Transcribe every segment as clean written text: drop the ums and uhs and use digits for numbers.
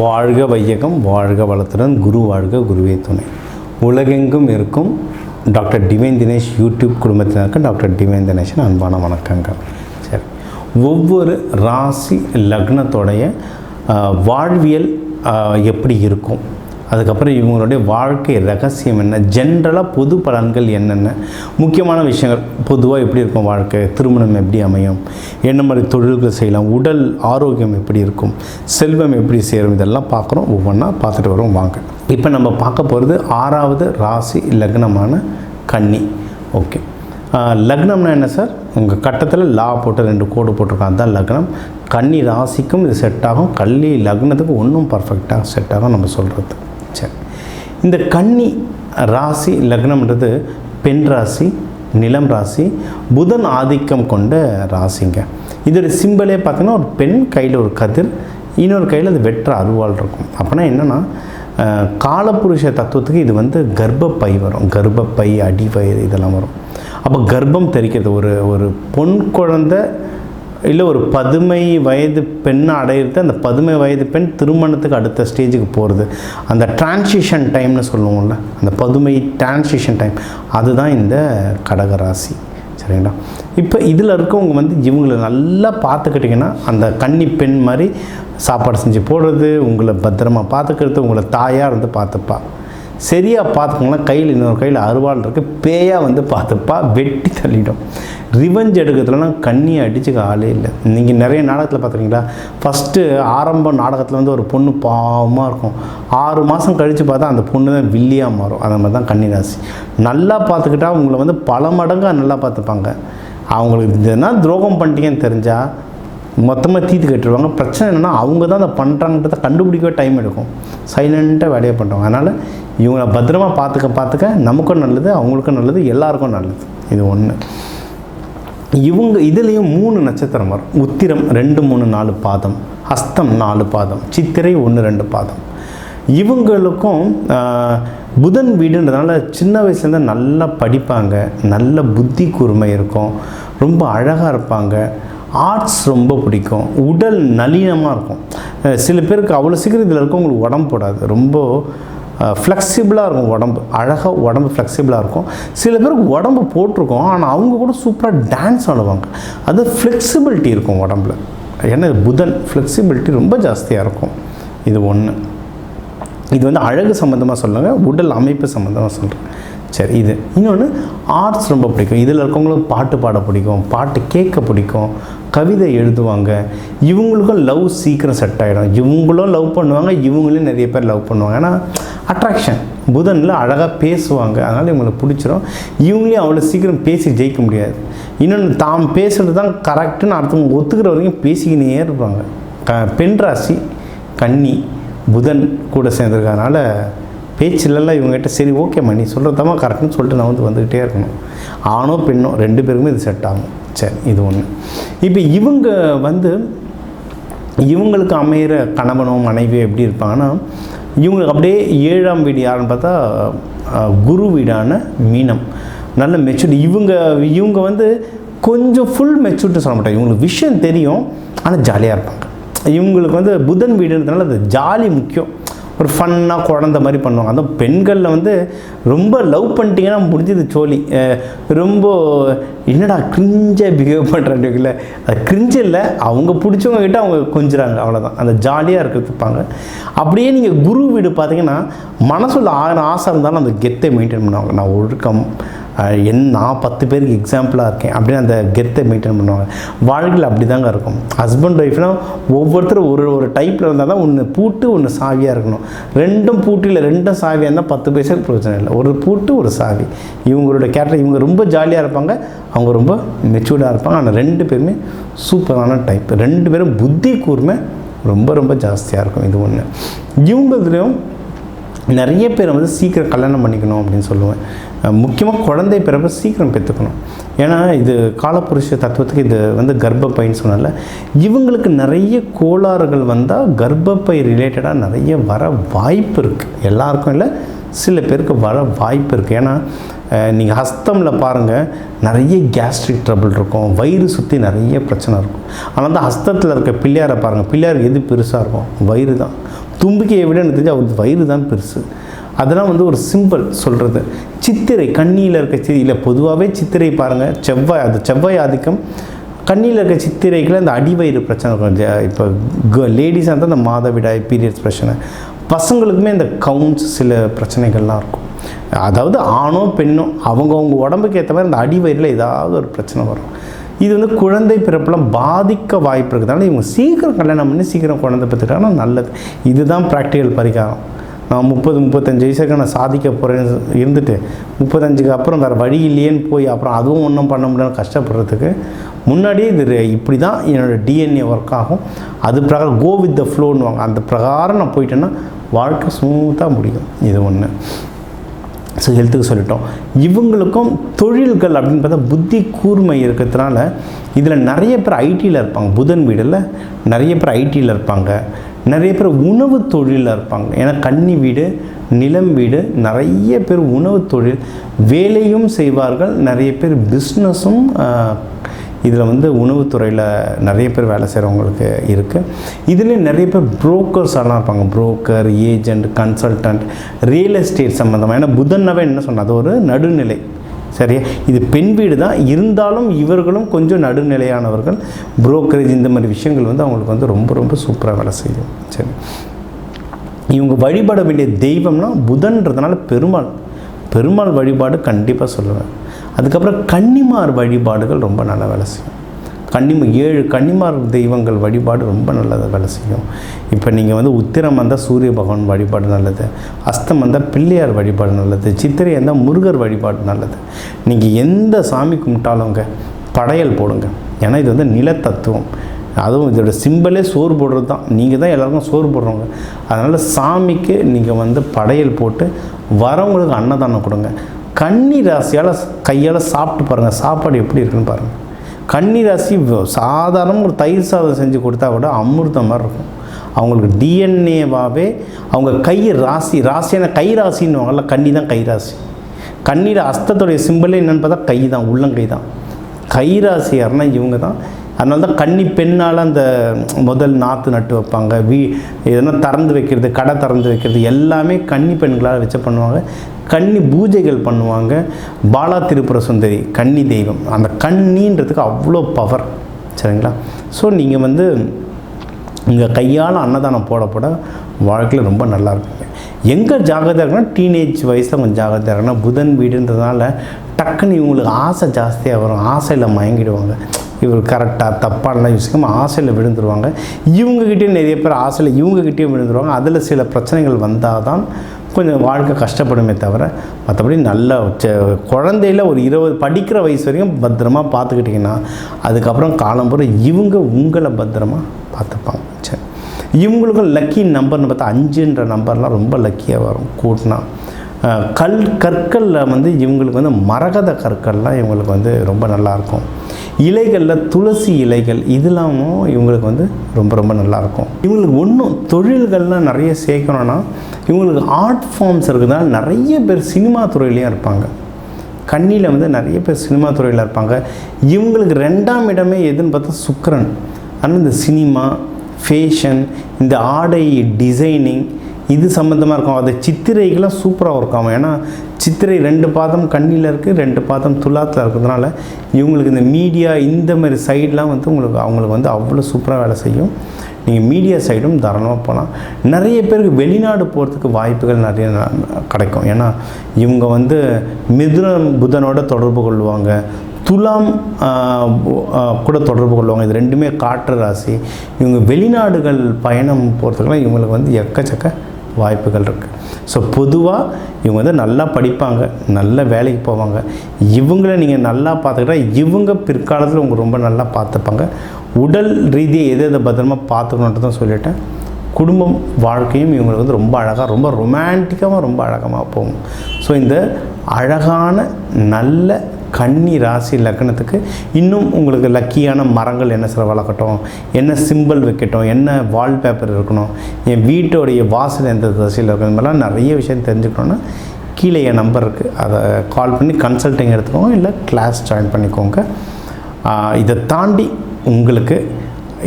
வாழ்க வையகம், வாழ்க வளத்துடன், குரு வாழ்க, குருவே துணை. உலகெங்கும் இருக்கும் டாக்டர் டிவைன் தினேஷ் யூடியூப் குடும்பத்தினருக்கு டாக்டர் டிவைன் தினேஷின் அன்பான வணக்கங்கள். சரி, ஒவ்வொரு ராசி லக்னத்தோடைய வாழ்வியல் எப்படி இருக்கும், அதுக்கப்புறம் இவங்களுடைய வாழ்க்கை ரகசியம் என்ன, ஜென்ரலாக பொது பலன்கள் என்னென்ன, முக்கியமான விஷயங்கள் பொதுவாக எப்படி இருக்கும் வாழ்க்கை, திருமணம் எப்படி அமையும், என்ன மாதிரி தொழில்கள் செய்யலாம், உடல் ஆரோக்கியம் எப்படி இருக்கும், செல்வம் எப்படி சேரும், இதெல்லாம் பார்க்குறோம். ஒவ்வொன்றா பார்த்துட்டு வரோம் வாங்க. இப்போ நம்ம பார்க்க போகிறது 6வது ராசி லக்னமான கன்னி. ஓகே, லக்னம்னா என்ன சார்? உங்கள் கட்டத்தில் லா போட்டு 2 கோடு போட்டிருக்கோம், அதுதான் லக்னம். கன்னி ராசிக்கும் இது செட் ஆகும், கன்னி லக்னத்துக்கு ஒன்றும் பர்ஃபெக்டாக செட் ஆகும் நம்ம சொல்கிறது. சரி, இந்த கன்னி ராசி லக்னம்ன்றது பெண் ராசி, நிலம் ராசி, புதன் ஆதிக்கம் கொண்ட ராசிங்க. இதோட சிம்பிளே பார்த்தீங்கன்னா ஒரு பெண் கையில் ஒரு கதிர், இன்னொரு கையில் அது வெற்ற அருவாள் இருக்கும். அப்படின்னா என்னென்னா காலப்புருஷ தத்துவத்துக்கு இது கர்ப்பப்பை வரும், கர்ப்பப்பை, அடிவயிறு இதெல்லாம் வரும். அப்போ கர்ப்பம் தெரிக்கிறது ஒரு பொன் குழந்தை இல்லை ஒரு 10 வயது பெண்ணை அடையிறது, அந்த 10 வயது பெண் திருமணத்துக்கு அடுத்த ஸ்டேஜுக்கு போகிறது, அந்த டிரான்சிஷன் டைம்னு சொல்லுவோம்ல, அந்த 10 டிரான்சிஷன் டைம், அதுதான் இந்த கடகராசி. சரிங்களா? இப்போ இதில் இருக்கவங்க இவங்களை நல்லா பார்த்துக்கிட்டிங்கன்னா அந்த கன்னி பெண் மாதிரி சாப்பாடு செஞ்சு போடுறது, உங்களை பத்திரமா பார்த்துக்கிறது, உங்களை தாயாக இருந்து பார்த்துப்பா. சரியாக பார்த்துக்கோங்களா, கையில் இன்னொரு கையில் அருவாள் இருக்குது, பேயாக பார்த்துப்பா, வெட்டி தள்ளிடும். ரிவெஞ்ச் எடுக்கிறதுலாம் கண்ணியை அடிச்சுக்க ஆளே இல்லை. நீங்கள் நிறைய நாடகத்தில் பார்த்துருக்கீங்களா? ஃபஸ்ட்டு ஆரம்ப நாடகத்தில் ஒரு பொண்ணு பாவமாக இருக்கும், 6 மாதம் கழித்து பார்த்தா அந்த பொண்ணு தான் வில்லியாக மாறும். அந்த மாதிரி தான் கன்னி ராசி. நல்லா பார்த்துக்கிட்டா உங்களை பல மடங்காக நல்லா பார்த்துப்பாங்க. அவங்களுக்கு இதெல்லாம் துரோகம் பண்ணிட்டீங்கன்னு தெரிஞ்சால் மொத்தமாக தீத்து கட்டுருவாங்க. பிரச்சனை என்னென்னா அவங்க தான் அதை பண்ணுறாங்கன்றதை கண்டுபிடிக்கவே டைம் எடுக்கும், சைலண்ட்டாக வேலையை பண்ணுறாங்க. அதனால் இவங்களை பத்திரமா பார்த்துக்க நமக்கும் நல்லது, அவங்களுக்கும் நல்லது, எல்லாருக்கும் நல்லது. இது ஒன்று. இவங்க இதுலேயும் 3 நட்சத்திரம் வரும். உத்திரம் 2, 3, 4 பாதம், ஹஸ்தம் 4 பாதம், சித்திரை 1, 2 பாதம். இவங்களுக்கும் புதன் வீடுன்றதுனால சின்ன வயசுலேருந்து நல்லா படிப்பாங்க, நல்ல புத்தி கூர்மை இருக்கும், ரொம்ப அழகாக இருப்பாங்க, ஆர்ட்ஸ் ரொம்ப பிடிக்கும், உடல் நளினமாக இருக்கும். சில பேருக்கு அவ்வளோ சீக்கிரம் இதில் இருக்கவங்களுக்கு உடம்பு போடாது, ரொம்ப ஃப்ளெக்சிபிளாக இருக்கும் உடம்பு, அழகாக உடம்பு ஃப்ளெக்சிபிளாக இருக்கும். சில பேருக்கு உடம்பு போட்டிருக்கோம், ஆனால் அவங்க கூட சூப்பராக டான்ஸ் ஆடுவாங்க. அது ஃப்ளெக்சிபிலிட்டி இருக்கும் உடம்புல. ஏன்னா புதன் ஃப்ளெக்சிபிலிட்டி ரொம்ப ஜாஸ்தியாக இருக்கும். இது ஒன்று. இது அழகு சம்மந்தமாக சொல்லுங்கள், உடல் அமைப்பு சம்மந்தமாக சொல்கிறேன். சரி, இது இன்னொன்று. ஆர்ட்ஸ் ரொம்ப பிடிக்கும். இதில் இருக்கவங்களுக்கு பாட்டு பாட பிடிக்கும், பாட்டு கேட்க பிடிக்கும், கவிதை எழுதுவாங்க. இவங்களுக்கும் லவ் சீக்கிரம் செட் ஆகிடும். இவங்களும் லவ் பண்ணுவாங்க, இவங்களையும் நிறைய பேர் லவ் பண்ணுவாங்க. ஏன்னா அட்ராக்ஷன், புதனில் அழகாக பேசுவாங்க, அதனால் இவங்களுக்கு பிடிச்சிரும். இவங்களையும் அவ்வளோ சீக்கிரம் பேசி ஜெயிக்க முடியாது. இன்னொன்று, தாம் பேசுகிறது தான் கரெக்டுன்னு அடுத்தவங்க ஒத்துக்கிற வரைக்கும் பேசிக்கினே இருப்பாங்க. பெண் ராசி கன்னி, புதன் கூட சேர்ந்துருக்கனால பேச்சிலெல்லாம் இவங்ககிட்ட சரி ஓகேம்மா நீ சொல்கிறதாம்மா கரெக்டுன்னு சொல்லிட்டு நான் வந்துக்கிட்டே இருக்கணும். ஆணோ பெண்ணோ 2 பேருக்குமே இது செட் ஆகும். சரி, இது ஒன்று. இப்போ இவங்க இவங்களுக்கு அமைகிற கணவனோ மனைவியோ எப்படி இருப்பாங்கன்னா, இவங்களுக்கு அப்படியே 7ஆம் வீடு யாருன்னு பார்த்தா குரு வீடான மீனம், நல்ல மெச்சூரிட்டி. இவங்க கொஞ்சம் ஃபுல் மெச்சூரிட்டி சொல்ல மாட்டாங்க. இவங்களுக்கு விஷயம் தெரியும், ஆனால் ஜாலியாக இருப்பாங்க. இவங்களுக்கு புதன் வீடுன்றதுனால அது ஜாலி முக்கியம். ஒரு ஃபன்னாக குழந்த மாதிரி பண்ணுவாங்க. அதுவும் பெண்களில் ரொம்ப லவ் பண்ணிட்டீங்கன்னா முடிஞ்சது சோழி. ரொம்ப என்னடா கிரிஞ்சாக பிஹேவ் பண்ணுறாங்க, அது கிரிஞ்சு இல்லை, அவங்க பிடிச்சவங்க கிட்ட அவங்க கொஞ்சிறாங்க, அவ்வளோதான். அந்த ஜாலியாக இருக்கிறதுப்பாங்க. அப்படியே நீங்கள் குரு வீடு பார்த்தீங்கன்னா மனசுல 1000 ஆசை இருந்தாலும் அந்த கெத்தை மெயின்டைன் பண்ணுவாங்க. நான் ஒழுக்கம், நான் 10 பேருக்கு எக்ஸாம்பிளாக இருக்கேன் அப்படின்னு அந்த கெத்தை மெயின்டைன் பண்ணுவாங்க. வாழ்க்கையில் அப்படி தாங்க இருக்கும். ஹஸ்பண்ட் ஒய்ஃப்னால் ஒவ்வொருத்தரும் ஒரு டைப்பில் இருந்தால் தான் ஒன்று பூட்டு ஒன்று சாவியாக இருக்கணும். 2ம் பூட்டு இல்லை 2ம் சாவியாக இருந்தால் 10 பைசாவுக்கு பிரச்சனை இல்லை. ஒரு பூட்டு ஒரு சாவி. இவங்களோட கேரக்டர், இவங்க ரொம்ப ஜாலியாக இருப்பாங்க, அவங்க ரொம்ப மெச்சூர்டாக இருப்பாங்க. ஆனால் 2 பேருமே சூப்பரான டைப். 2 பேரும் புத்தி கூர்மை ரொம்ப ரொம்ப ஜாஸ்தியாக இருக்கும். இது ஒன்று. இவங்களும் நிறைய பேர் சீக்கிரம் கல்யாணம் பண்ணிக்கணும் அப்படின்னு சொல்லுவேன். முக்கியமாக குழந்தை பிறப்பை சீக்கிரம் பெற்றுக்கணும். ஏன்னா இது காலப்புருஷ தத்துவத்துக்கு இது கர்ப்பப்பைன்னு சொன்னால இவங்களுக்கு நிறைய கோளாறுகள் வந்தால் கர்ப்பப்பை ரிலேட்டடாக நிறைய வர வாய்ப்பு இருக்குது. எல்லாருக்கும் இல்லை, சில பேருக்கு வர வாய்ப்பு இருக்குது. ஏன்னா நீங்கள் ஹஸ்தமில் பாருங்கள், நிறைய கேஸ்ட்ரிக் ட்ரபிள் இருக்கும், வயிறு சுற்றி நிறைய பிரச்சனை இருக்கும். ஆனால் அந்த ஹஸ்தத்தில் இருக்க பிள்ளையாரை பாருங்கள், பிள்ளையார் எது பெருசாக இருக்கும்? வயிறு தான். தும்பிக்கையை விட எனக்கு தெரிஞ்சு அவருக்கு வயிறு தான் பெருசு. அதெல்லாம் வந்து ஒரு சிம்பிள் சொல்கிறது. சித்திரை கண்ணியில் இருக்க இல்லை பொதுவாகவே சித்திரை பாருங்கள், செவ்வாய் ஆதிக்கம். கண்ணியில் இருக்க சித்திரைகளை அந்த அடிவயிறு பிரச்சனை இருக்கும். இப்போ லேடிஸாக இருந்தால் அந்த மாதவிடாய் பீரியட்ஸ் பிரச்சனை, பசங்களுக்குமே இந்த கவுன்ஸ் சில பிரச்சனைகள்லாம் இருக்கும். அதாவது ஆணோ பெண்ணோ அவங்கவுங்க உடம்புக்கு ஏற்ற மாதிரி அந்த அடிவயிறில் ஏதாவது ஒரு பிரச்சனை வரும். இது வந்து குழந்தை பிறப்பெல்லாம் பாதிக்க வாய்ப்பு இருக்கிறதுனால இவங்க சீக்கிரம் கல்யாணம் பண்ணி சீக்கிரம் குழந்தை பெற்றுட்டாங்கன்னா நல்லது. இதுதான் ப்ராக்டிக்கல் பரிகாரம். நான் 30-35 வயசுக்கு நான் சாதிக்க போகிறேன்னு இருந்துட்டு 35க்கு அப்புறம் வேறு வழி இல்லையேன்னு போய் அப்புறம் அதுவும் ஒன்றும் பண்ண முடியாதுன்னு கஷ்டப்படுறதுக்கு முன்னாடியே இது இப்படி தான் என்னோடய டிஎன்ஏ ஒர்க் ஆகும், அது பிரகாரம் கோ வித் த ஃப்ளோன்னுவாங்க, அந்த பிரகாரம் நான் போயிட்டேன்னா வாழ்க்கை ஸ்மூத்தாக முடியும். இது ஒன்று. ஸோ ஹெல்த்துக்கு சொல்லிட்டோம். இவங்களுக்கும் தொழில்கள் அப்படின்னு பார்த்தா புத்தி கூர்மை இருக்கிறதுனால இதில் நிறைய பேர் ஐடியில் இருப்பாங்க. புதன் வீடில் நிறைய பேர் ஐடியில் இருப்பாங்க, நிறைய பேர் உணவு தொழிலில் இருப்பாங்க. ஏன்னா கன்னி வீடு, நிலம் வீடு, நிறைய பேர் உணவு தொழில் வேலையும் செய்வார்கள். நிறைய பேர் பிஸ்னஸும் இதில் வந்து உணவுத்துறையில் நிறைய பேர் வேலை செய்கிறவங்களுக்கு இருக்குது. இதுலேயும் நிறைய பேர் புரோக்கர்ஸெல்லாம் இருப்பாங்க. Broker, agent, consultant, real estate சம்மந்தமாக. ஏன்னா புதன்னாவே என்ன சொன்னால் அது ஒரு நடுநிலை. சரியா? இது பெண் வீடு தான் இருந்தாலும் இவர்களும் கொஞ்சம் நடுநிலையானவர்கள். புரோக்கரேஜ் இந்த மாதிரி விஷயங்கள் வந்து அவங்களுக்கு வந்து ரொம்ப ரொம்ப சூப்பராக வேலை செய்யும். சரி, இவங்க வழிபட வேண்டிய தெய்வம்னா புதன்றதுனால பெருமாள் வழிபாடு கண்டிப்பாக சொல்லுவேன். அதுக்கப்புறம் கன்னிமார் வழிபாடுகள் ரொம்ப நல்லா வேலை செய்யும். 7 கன்னிமார் தெய்வங்கள் வழிபாடு ரொம்ப நல்லதாக வேலை செய்யும். இப்போ நீங்கள் வந்து உத்திரம் வந்தால் சூரிய பகவான் வழிபாடு நல்லது, அஸ்தம் வந்தால் பிள்ளையார் வழிபாடு நல்லது, சித்திரை வந்தால் முருகர் வழிபாடு நல்லது. நீங்கள் எந்த சாமி கும்பிட்டாலுங்க படையல் போடுங்க. ஏன்னா இது வந்து நிலத்தத்துவம். அதுவும் இதோட சிம்பிளே சோறு போடுறது தான். நீங்கள் தான் எல்லாருக்கும் சோறு போடுறவங்க. அதனால் சாமிக்கு நீங்கள் வந்து படையல் போட்டு வரவங்களுக்கு அன்னதானம் கொடுங்க. கன்னி ராசியால் கையால் சாப்பிட்டு பாருங்கள், சாப்பாடு எப்படி இருக்குன்னு பாருங்கள். கன்னி ராசி சாதாரண ஒரு தயிர் சாதம் செஞ்சு கொடுத்தா கூட அமிர்தம் மாதிரி இருக்கும். அவங்களுக்கு டிஎன்ஏவாகவே அவங்க ராசியான கை ராசின்னு கன்னி தான் கை ராசி. கன்னியில் அஸ்தத்துடைய சிம்பிளே என்னென்னு பார்த்தா கை தான், உள்ளங்கை தான். கை ராசி யாருன்னா இவங்க தான். அதனால தான் கன்னி பெண்ணால் அந்த முதல் நாற்று நட்டு வைப்பாங்க, எதனா திறந்து வைக்கிறது, கடை திறந்து வைக்கிறது எல்லாமே கன்னி பெண்களால் வச்சு பண்ணுவாங்க. கன்னி பூஜைகள் பண்ணுவாங்க. பாலா திரிபுர சுந்தரி கன்னி தெய்வம். அந்த கன்னின்றதுக்கு அவ்வளோ பவர். சரிங்களா? ஸோ நீங்கள் வந்து உங்கள் கையால் அன்னதானம் போட வாழ்க்கையில் ரொம்ப நல்லா இருக்குங்க. எங்கே ஜாகிரதையாக இருக்குன்னா டீனேஜ் வயசில் கொஞ்சம் ஜாகிரதையாக இருக்குன்னா புதன் வீடுன்றதுனால டக்குன்னு இவங்களுக்கு ஆசை ஜாஸ்தியாக வரும். ஆசையில் மயங்கிடுவாங்க. இவர் கரெக்டாக தப்பானலாம் யோசிக்காமல் ஆசையில் விழுந்துருவாங்க. இவங்ககிட்டேயும் நிறைய பேர் ஆசையில் இவங்ககிட்டேயும் விழுந்துருவாங்க. அதில் சில பிரச்சனைகள் வந்தால் தான் கொஞ்சம் வாழ்க்கை கஷ்டப்படுமே தவிர மற்றபடி நல்ல குழந்தையில் ஒரு 20 படிக்கிற வயசு வரைக்கும் பத்திரமா பார்த்துக்கிட்டிங்கன்னா அதுக்கப்புறம் காலம்புற இவங்க உங்களை பத்திரமா பார்த்துப்பாங்க. சரி, இவங்களுக்கும் லக்கி நம்பர்னு பார்த்தா 5ன்ற நம்பர்லாம் ரொம்ப லக்கியாக வரும் கூட்டினா. கற்களில் வந்து இவங்களுக்கு வந்து மரகத கற்கள்லாம் இவங்களுக்கு வந்து ரொம்ப நல்லாயிருக்கும். இலைகளில் துளசி இலைகள் இதெல்லாமும் இவங்களுக்கு வந்து ரொம்ப ரொம்ப நல்லாயிருக்கும். இவங்களுக்கு ஒன்றும் தொழில்கள்லாம் நிறைய சேர்க்கணுன்னா இவங்களுக்கு ஆர்ட் ஃபார்ம்ஸ் இருக்குதுனால நிறைய பேர் சினிமா துறையிலையும் இருப்பாங்க. கண்ணியில் வந்து நிறைய பேர் சினிமா துறையில் இருப்பாங்க. இவங்களுக்கு 2ஆம் இடமே எதுன்னு பார்த்தா சுக்கிரன். ஆனால் இந்த சினிமா, ஃபேஷன், இந்த ஆடை டிசைனிங் இது சம்மந்தமாக இருக்கும். அது சித்திரைகள்லாம் சூப்பராக இருக்கும். ஏன்னா சித்திரை 2 பாதம் கண்ணியில் இருக்குது, 2 பாதம் துலாத்தில் இருக்கிறதுனால இவங்களுக்கு இந்த மீடியா இந்த மாதிரி சைடெலாம் வந்து அவங்களுக்கு வந்து அவ்வளோ சூப்பராக வேலை செய்யும். நீங்கள் மீடியா சைடும் தாராளமாக போகலாம். நிறைய பேருக்கு வெளிநாடு போகிறதுக்கு வாய்ப்புகள் நிறைய கிடைக்கும். ஏன்னா இவங்க வந்து மிதுனம் புதனோட தொடர்பு கொள்வாங்க, துலாம் கூட தொடர்பு கொள்வாங்க. இது 2மே காற்று ராசி. இவங்க வெளிநாடுகள் பயணம் போகிறதுக்கெல்லாம் இவங்களுக்கு வந்து எக்கச்சக்க வாய்ப்புகள் இருக்குது. ஸோ பொதுவாக இவங்க வந்து நல்லா படிப்பாங்க, நல்ல வேலைக்கு போவாங்க. இவங்கள நீங்கள் நல்லா பார்த்துக்கிட்டா இவங்க பிற்காலத்தில் உங்க ரொம்ப நல்லா பார்த்துப்பாங்க. உடல் ரீதியாக எதை பத்திரமா பார்த்துக்கணுன்ட்டு தான் சொல்லிட்டேன். குடும்பம் வாழ்க்கையும் இவங்களுக்கு வந்து ரொம்ப அழகாக, ரொம்ப ரொமான்டிக்காகவும் ரொம்ப அழகமாக போகும். ஸோ இந்த அழகான நல்ல கன்னி ராசி லக்னத்துக்கு இன்னும் உங்களுக்கு லக்கியான மரங்கள் என்ன சில வளர்க்கட்டும், என்ன சிம்பிள் வைக்கட்டும், என்ன வால்பேப்பர் இருக்கணும், என் வீட்டோடைய வாசல் எந்த திசையில் இருக்கணும், இந்த மாதிரிலாம் நிறைய விஷயம் தெரிஞ்சுக்கணுன்னா கீழே என் நம்பர் இருக்குது, அதை கால் பண்ணி கன்சல்டிங் எடுத்துக்கோங்க, இல்லை கிளாஸ் ஜாயின் பண்ணிக்கோங்க. இதை தாண்டி உங்களுக்கு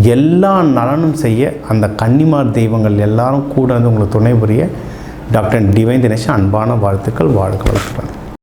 எல்லா நலனும் செய்ய அந்த கன்னிமார் தெய்வங்கள் எல்லாரும் கூட வந்து உங்களுக்கு துணை புரிய டாக்டர் டிவைன் தினேஷ் அன்பான வாழ்த்துக்கள். வாழ்க வளத்துடன்.